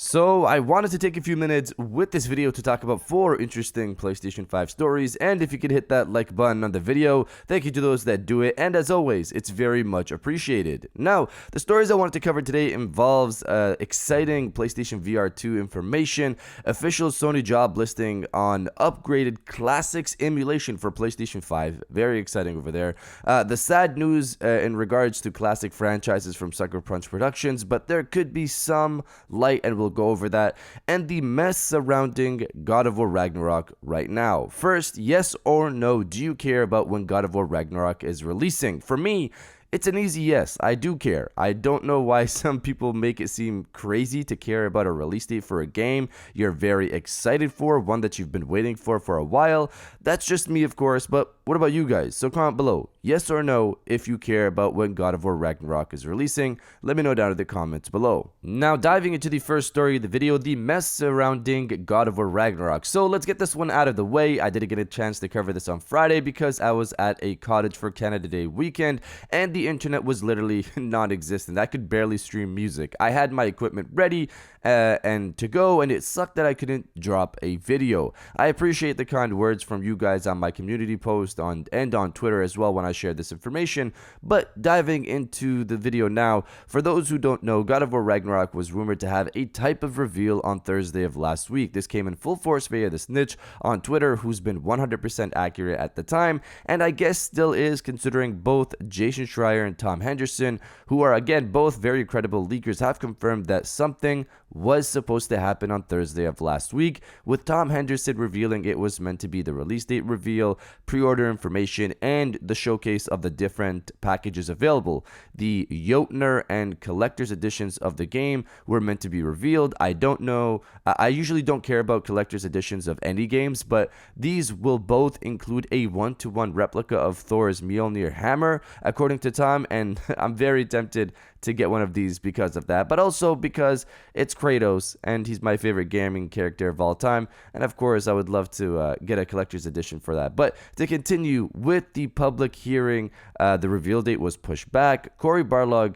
So I wanted to take a few minutes with this video to talk about 4 interesting PlayStation 5 stories, and if you could hit that like button on the video, thank you to those that do it, and as always, it's very much appreciated. Now, the stories I wanted to cover today involves exciting PlayStation VR2 information, official Sony job listing on upgraded classics emulation for PlayStation 5, very exciting over there, the sad news in regards to classic franchises from Sucker Punch Productions, but there could be some light and we'll go over that, and the mess surrounding God of War Ragnarok right now. First, yes or no, do you care about when God of War Ragnarok is releasing? For me, it's an easy yes. I do care. I don't know why some people make it seem crazy to care about a release date for a game you're very excited for, one that you've been waiting for a while. That's just me, of course, but what about you guys? So comment below, yes or no, if you care about when God of War Ragnarok is releasing. Let me know down in the comments below. Now, diving into the first story of the video, the mess surrounding God of War Ragnarok. So let's get this one out of the way. I didn't get a chance to cover this on Friday because I was at a Cottage for Canada Day weekend, and the internet was literally non-existent. I could barely stream music. I had my equipment ready and to go, and it sucked that I couldn't drop a video. I appreciate the kind words from you guys on my community post and on Twitter as well when I shared this information. But diving into the video now, for those who don't know, God of War Ragnarok was rumored to have a type of reveal on Thursday of last week. This came in full force via the snitch on Twitter, who's been 100% accurate at the time, and I guess still is, considering both Jason Schreier and Tom Henderson, who are again both very credible leakers, have confirmed that something was supposed to happen on Thursday of last week, with Tom Henderson revealing it was meant to be the release date reveal, pre-order information, and the showcase of the different packages available. The Jotner and collector's editions of the game were meant to be revealed. I don't know, I usually don't care about collector's editions of any games, but these will both include a 1-to-1 replica of Thor's Mjolnir hammer, according to Tom, and I'm very tempted to get one of these because of that, but also because it's Kratos and he's my favorite gaming character of all time, and of course I would love to get a collector's edition for that. But to continue with the public hearing, the reveal date was pushed back. Cory Barlog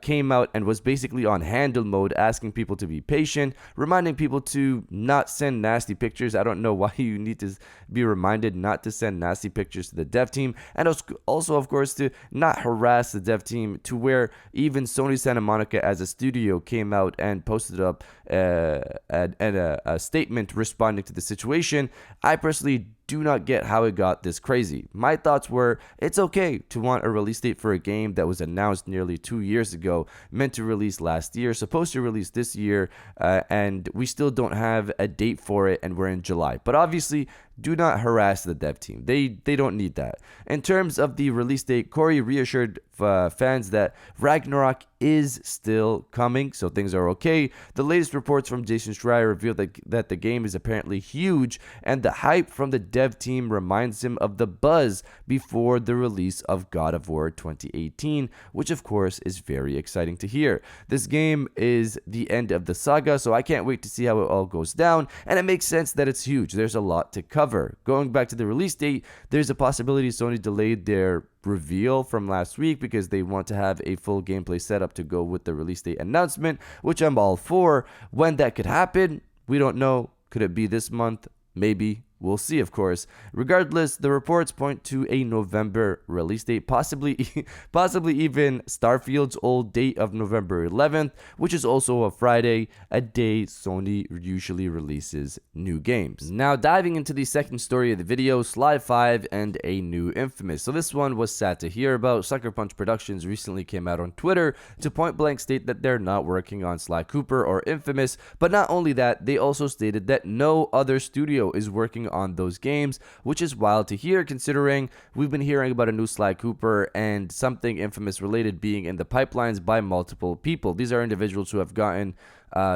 came out and was basically on handle mode, asking people to be patient, reminding people to not send nasty pictures. I don't know why you need to be reminded not to send nasty pictures to the dev team, and also of course to not harass the dev team, to where even Sony Santa Monica as a studio came out and posted up a statement responding to the situation. I personally do not get how it got this crazy. My thoughts were, it's okay to want a release date for a game that was announced nearly 2 years ago, meant to release last year, supposed to release this year, and we still don't have a date for it, and we're in July. But obviously, do not harass the dev team. They don't need that. In terms of the release date, Cory reassured fans that Ragnarok is still coming, so things are okay. The latest reports from Jason Schreier revealed that the game is apparently huge, and the hype from the dev team reminds him of the buzz before the release of God of War 2018, which of course is very exciting to hear. This game is the end of the saga, so I can't wait to see how it all goes down, and it makes sense that it's huge. There's a lot to cover. Going back to the release date, there's a possibility Sony delayed their reveal from last week because they want to have a full gameplay setup to go with the release date announcement, which I'm all for. When that could happen, we don't know. Could it be this month? Maybe. We'll see, of course. Regardless, the reports point to a November release date, possibly even Starfield's old date of November 11th, which is also a Friday, a day Sony usually releases new games. Now, diving into the second story of the video, Sly 5 and a new Infamous. So this one was sad to hear about. Sucker Punch Productions recently came out on Twitter to point blank state that they're not working on Sly Cooper or Infamous, but not only that, they also stated that no other studio is working on those games, which is wild to hear considering we've been hearing about a new Sly Cooper and something Infamous related being in the pipelines by multiple people. These are individuals who have gotten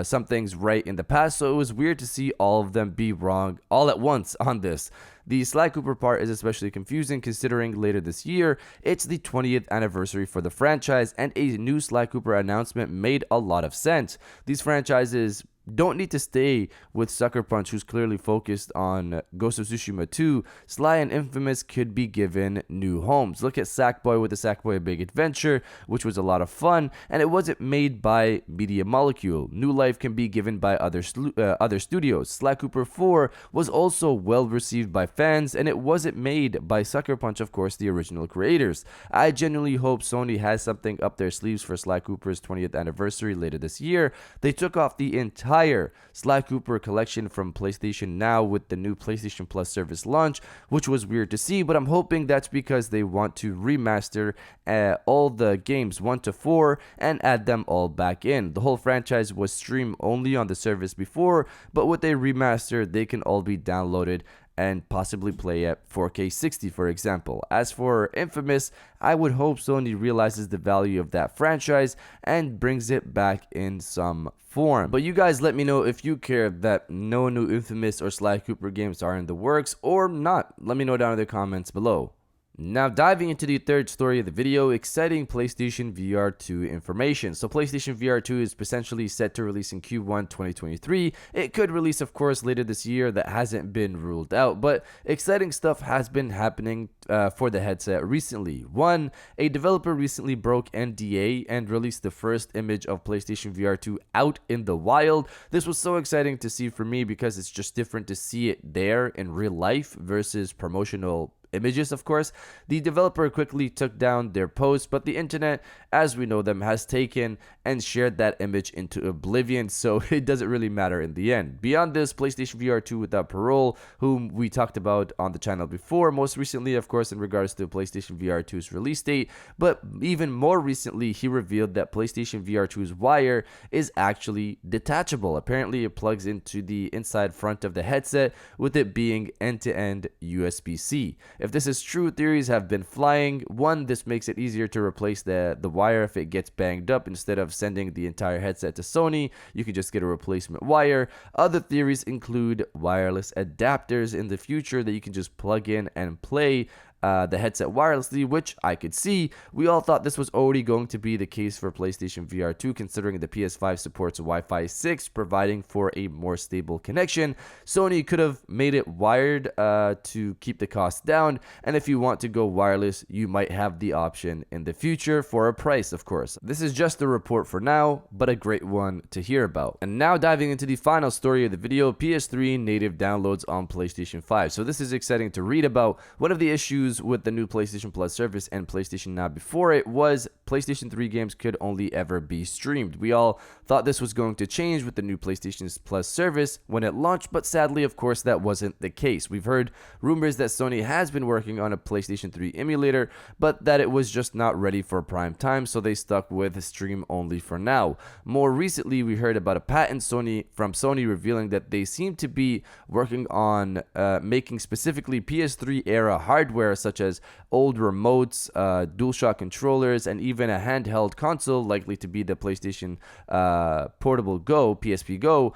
some things right in the past, so it was weird to see all of them be wrong all at once on this. The Sly Cooper part is especially confusing considering later this year, it's the 20th anniversary for the franchise, and a new Sly Cooper announcement made a lot of sense. These franchises don't need to stay with Sucker Punch, who's clearly focused on Ghost of Tsushima 2. Sly and Infamous could be given new homes. Look at Sackboy with the Sackboy A Big Adventure, which was a lot of fun, and it wasn't made by Media Molecule. New life can be given by other studios. Sly Cooper 4 was also well received by fans, and it wasn't made by Sucker Punch, of course, the original creators. I genuinely hope Sony has something up their sleeves for Sly Cooper's 20th anniversary later this year. They took off the entire Sly Cooper collection from PlayStation Now with the new PlayStation Plus service launch, which was weird to see, but I'm hoping that's because they want to remaster all the games 1 to 4 and add them all back in. The whole franchise was stream only on the service before, but with a remaster, they can all be downloaded and possibly play at 4K 60, for example. As for Infamous, I would hope Sony realizes the value of that franchise and brings it back in some form. But you guys let me know if you care that no new Infamous or Sly Cooper games are in the works or not. Let me know down in the comments below. Now diving into the third story of the video, exciting PlayStation VR2 information. So PlayStation VR2 is potentially set to release in Q1 2023. It could release, of course, later this year. That hasn't been ruled out, but exciting stuff has been happening for the headset recently. One, a developer recently broke NDA and released the first image of PlayStation VR2 out in the wild. This was so exciting to see for me because it's just different to see it there in real life versus promotional images, of course. The developer quickly took down their post, but the internet, as we know them, has taken and shared that image into oblivion, so it doesn't really matter in the end. Beyond this, PlayStation VR2 without parole, whom we talked about on the channel before, most recently, of course, in regards to PlayStation VR2's release date, but even more recently, he revealed that PlayStation VR2's wire is actually detachable. Apparently, it plugs into the inside front of the headset, with it being end-to-end USB-C. If this is true, theories have been flying. One, this makes it easier to replace the wire if it gets banged up. Instead of sending the entire headset to Sony, you can just get a replacement wire. Other theories include wireless adapters in the future that you can just plug in and play the headset wirelessly, which I could see. We all thought this was already going to be the case for PlayStation VR2, considering the PS5 supports Wi-Fi 6, providing for a more stable connection. Sony could have made it wired to keep the cost down, and if you want to go wireless, you might have the option in the future for a price, of course. This is just a report for now, but a great one to hear about. And now diving into the final story of the video, PS3 native downloads on PlayStation 5. So this is exciting to read about. One of the issues with the new PlayStation Plus service and PlayStation Now before it was PlayStation 3 games could only ever be streamed. We all thought this was going to change with the new PlayStation Plus service when it launched, but sadly, of course, that wasn't the case. We've heard rumors that Sony has been working on a PlayStation 3 emulator, but that it was just not ready for prime time, so they stuck with stream only for now. More recently, we heard about a patent from Sony revealing that they seem to be working on making specifically PS3 era hardware such as old remotes, DualShock controllers, and even a handheld console, likely to be the PlayStation Portable Go, PSP Go,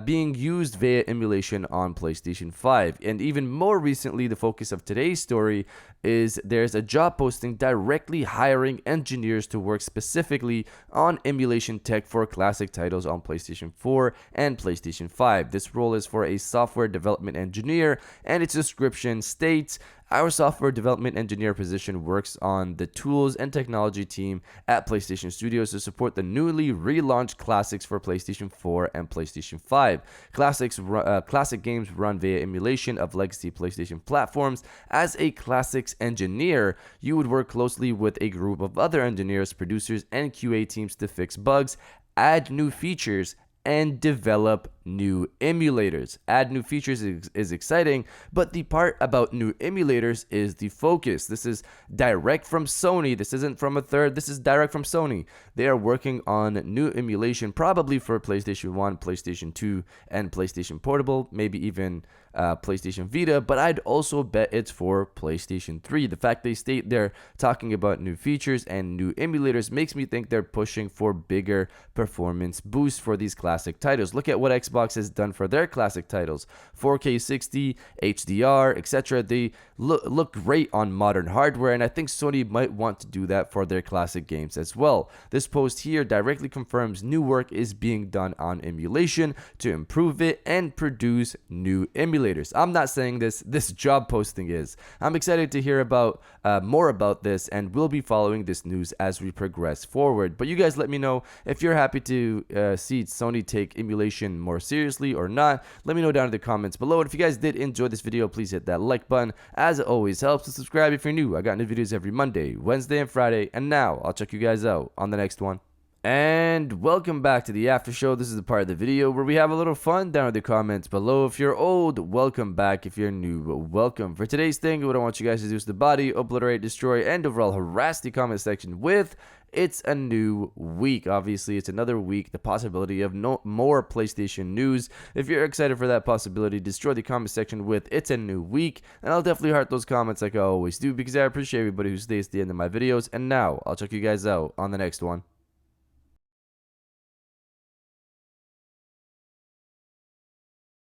being used via emulation on PlayStation 5. And even more recently, the focus of today's story is there's a job posting directly hiring engineers to work specifically on emulation tech for classic titles on PlayStation 4 and PlayStation 5. This role is for a software development engineer, and its description states, "Our software development engineer position works on the tools and technology team at PlayStation Studios to support the newly relaunched classics for PlayStation 4 and PlayStation 5. Classic games run via emulation of legacy PlayStation platforms. As a classics engineer, you would work closely with a group of other engineers, producers, and QA teams to fix bugs, add new features, and develop new emulators." Add new features is exciting, but the part about new emulators is the focus. This is direct from Sony. This isn't from a third. This is direct from Sony. They are working on new emulation, probably for PlayStation 1, PlayStation 2, and PlayStation Portable, maybe even PlayStation Vita, but I'd also bet it's for PlayStation 3. The fact they state they're talking about new features and new emulators makes me think they're pushing for bigger performance boosts for these classic titles. Look at what Xbox Xbox has done for their classic titles. 4K 60, HDR, etc. They look great on modern hardware, and I think Sony might want to do that for their classic games as well. This post here directly confirms new work is being done on emulation to improve it and produce new emulators. I'm not saying this job posting is. I'm excited to hear about more about this, and we'll be following this news as we progress forward. But you guys let me know if you're happy to see Sony take emulation more seriously or not. Let me know down in the comments below. And if you guys did enjoy this video, please hit that like button. As it always helps, to subscribe if you're new. I got new videos every Monday, Wednesday, and Friday. And now I'll check you guys out on the next one. And welcome back to the after show. This is the part of the video where we have a little fun down in the comments below. If you're old, welcome back. If you're new, welcome. For today's thing, what I want you guys to do is the body, obliterate, destroy, and overall harass the comment section with "It's a new week." Obviously, it's another week. The possibility of more PlayStation news. If you're excited for that possibility, destroy the comment section with "It's a new week." And I'll definitely heart those comments like I always do, because I appreciate everybody who stays at the end of my videos. And now, I'll check you guys out on the next one.